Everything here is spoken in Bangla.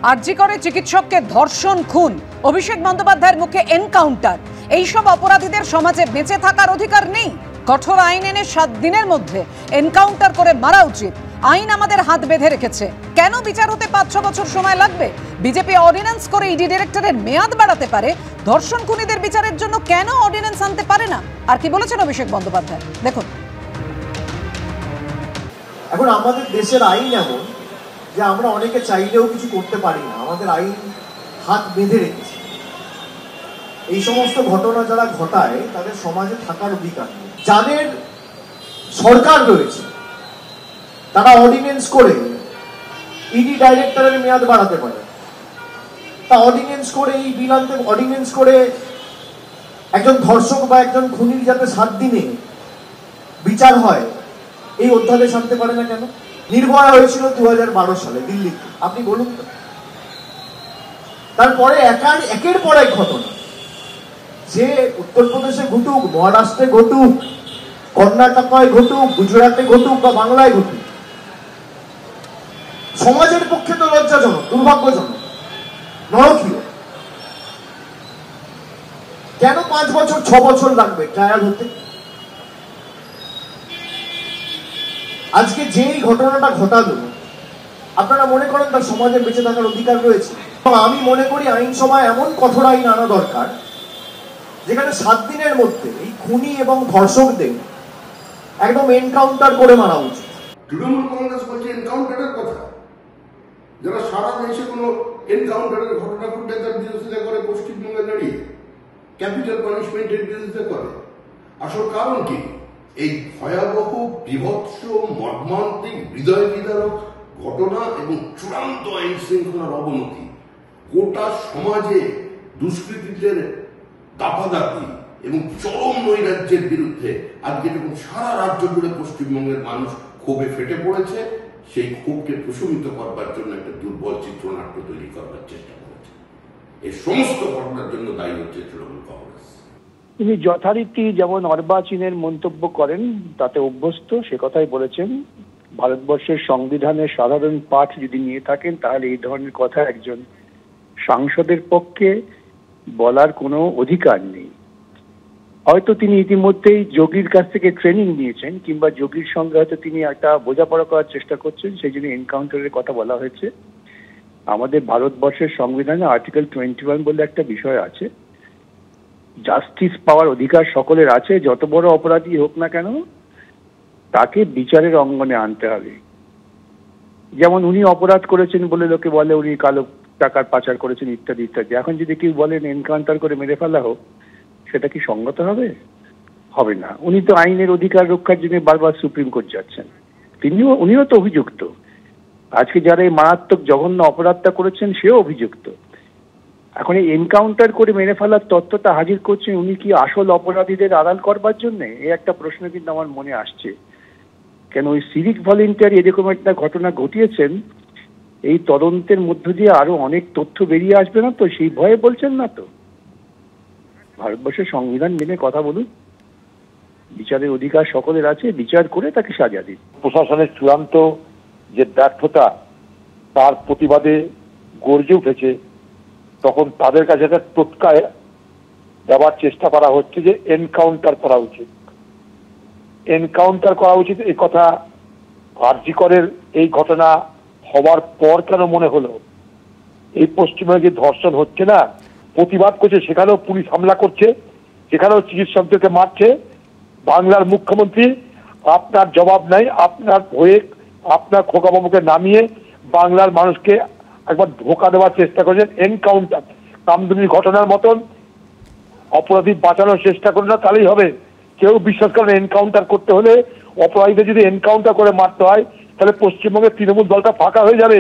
আরজি করে চিকিৎসককে ধর্ষণ, খুন, অভিষেক বন্দ্যোপাধ্যায়ের মুখে এনকাউন্টার, এইসব অপরাধীদের সমাজে বেঁচে থাকার অধিকার নেই। কঠোর আইন এনে 7 দিনের মধ্যে এনকাউন্টার করে মারা উচিত। আইন আমাদের হাত বেঁধে রেখেছে, কেন বিচার হতে 5-6 বছর সময় লাগবে? বিজেপি অর্ডিন্যান্স করে ইডি ডিরেক্টরের মেয়াদ বাড়াতে পারে, ধর্ষণ খুনিদের বিচারের জন্য কেন অর্ডিন্যান্স আনতে পারে না? আর কি বলেছেন অভিষেক বন্দ্যোপাধ্যায়, দেখুন। এখন আমাদের দেশের আইন এমন যে আমরা অনেকে চাইলেও কিছু করতে পারি না, আমাদের আইন হাত বেঁধে রেখেছে। এই সমস্ত ঘটনা যারা ঘটায় তাদের সমাজে থাকার অধিকার নেই। যাদের সরকার রয়েছে তারা অর্ডিন্যান্স করে ইডি ডাইরেক্টরের মেয়াদ বাড়াতে পারে, তা অর্ডিন্যান্স করে এই বিল আনতে, অর্ডিন্যান্স করে একজন ধর্ষক বা একজন খুনির যাতে 7 দিনে বিচার হয় এই অধ্যাদেশ আনতে পারে না কেন? নির্ভয়া হয়েছিল 2012 সালে দিল্লিতে, আপনি বলুন তো। তারপরে একের পর এক ঘটনা, যে উত্তরপ্রদেশে ঘটুক, মহারাষ্ট্রে ঘটুক, কর্ণাটকায় ঘটুক, গুজরাটে ঘটুক বা বাংলায় ঘটুক, সমাজের পক্ষে তো লজ্জাজনক, দুর্ভাগ্যজনক, নরকীয়। কেন 5 বছর 6 বছর লাগবে ট্রায়াল হতে? আজকে যেই ঘটনাটা ঘটালো, আপনারা মনে করেন তার সমাজে বেঁচে থাকার অধিকার রয়েছে? আমি মনে করি আইনসভায় এমন কঠোর আইন আনা দরকার যেখানে 7 দিনের মধ্যে এই খুনি এবং ধর্ষকদের একদম এনকাউন্টার করে মারা উচিত। তৃণমূল কংগ্রেস বলছে এনকাউন্টারের কথা, যারা সারা দেশে কোনো এনকাউন্টারের ঘটনা ঘটলে তার বিরোধিতা করে, পশ্চিমবঙ্গে দাঁড়িয়ে ক্যাপিটাল পানিশমেন্টের বিরোধিতা করে। আসল কারণ কি? এই ভয়াবহ, বিভৎস, মর্মান্তিক, হৃদয় বিদারক ঘটনা এবং চূড়ান্ত আইন শৃঙ্খলার অবনতি, গোটা সমাজে দুষ্কৃতীদের দাপাদাপি এবং চরম নৈরাজ্যের বিরুদ্ধে আজকে যখন সারা রাজ্য জুড়ে পশ্চিমবঙ্গের মানুষ ক্ষোভে ফেটে পড়েছে, সেই ক্ষোভকে প্রশমিত করবার জন্য একটা দুর্বল চিত্রনাট্য তৈরি করবার চেষ্টা করেছে। এই সমস্ত ঘটনার জন্য দায়ী হচ্ছে তৃণমূল কংগ্রেস। তিনি যথারীতি যেমন অর্বাচীনের মন্তব্য করেন তাতে অভ্যস্ত, সে কথাই বলেছেন। ভারতবর্ষের সংবিধানের সাধারণ পাঠ যদি নিয়ে থাকেন তাহলে এই ধরনের কথা একজন সাংসদের পক্ষে বলার কোনো অধিকার নেই। হয়তো তিনি ইতিমধ্যেই যোগীর কাছ থেকে ট্রেনিং নিয়েছেন, কিংবা যোগীর সঙ্গে হয়তো তিনি একটা বোঝাপড়া করার চেষ্টা করছেন, সেই জন্য এনকাউন্টারের কথা বলা হয়েছে। আমাদের ভারতবর্ষের সংবিধানে আর্টিকেল 21 বলে একটা বিষয় আছে, জাস্টিস পাওয়ার অধিকার সকলের আছে, যত বড় অপরাধী হোক না কেন তাকে বিচারের অঙ্গনে আনতে হবে। যেমন উনি অপরাধ করেছেন বলে লোকে বলে উনি কালো টাকার পাচার করেছেন ইত্যাদি ইত্যাদি, এখন যদি কেউ বলেন এনকাউন্টার করে মেরে ফেলা হোক, সেটা কি সঙ্গত হবে? হবে না। উনি তো আইনের অধিকার রক্ষার জন্য বারবার সুপ্রিম কোর্ট যাচ্ছেন, উনিও তো অভিযুক্ত। আজকে যারা এই মারাত্মক জঘন্য অপরাধটা করেছেন সেও অভিযুক্ত। এখন এই এনকাউন্টার করে মেরে ফেলার তত্ত্বটা হাজির করছেন উনি কি আসল অপরাধীদের আড়াল করবার জন্য? এই একটা প্রশ্ন কিন্তু আমার মনে আসছে। কেন ওই সিভিক ভলেন্টিয়ার এরকম একটা ঘটনা ঘটিয়েছেন, এই তদন্তের মধ্য দিয়ে আরো অনেক তথ্য বেরিয়ে আসবে না তো? সেই ভয়ে বলছেন না তো? ভারতবর্ষের সংবিধান মেনে কথা বলুন, বিচারের অধিকার সকলের আছে, বিচার করে তাকে সাজা দিন। প্রশাসনের চূড়ান্ত যে ব্যর্থতা তার প্রতিবাদে গর্জে উঠেছে, তখন তাদের কাছে একটা টোটকা দেওয়ার চেষ্টা করা হচ্ছে যে এনকাউন্টার করা উচিত, এনকাউন্টার করা উচিত। এই কথা আরজি করের এই ঘটনা হওয়ার পর কেন মনে হলো? এই পশ্চিমবঙ্গে যে ধর্ষণ হচ্ছে না, প্রতিবাদ করছে, সেখানেও পুলিশ হামলা করছে, সেখানেও চিকিৎসকদেরকে মারছে। বাংলার মুখ্যমন্ত্রী আপনার জবাব নাই, আপনার হয়ে আপনার খোকাবাবুকে নামিয়ে বাংলার মানুষকে একবার ধোঁকা দেওয়ার চেষ্টা করেছেন। এনকাউন্টার কামদুনির ঘটনার মতন অপরাধী বাঁচানোর চেষ্টা করুন না, তাহলেই হবে। কেউ বিশ্বাস করেন এনকাউন্টার করতে হলে অপরাধীদের যদি এনকাউন্টার করে মারতে হয় তাহলে পশ্চিমবঙ্গের তৃণমূল দলটা ফাঁকা হয়ে যাবে।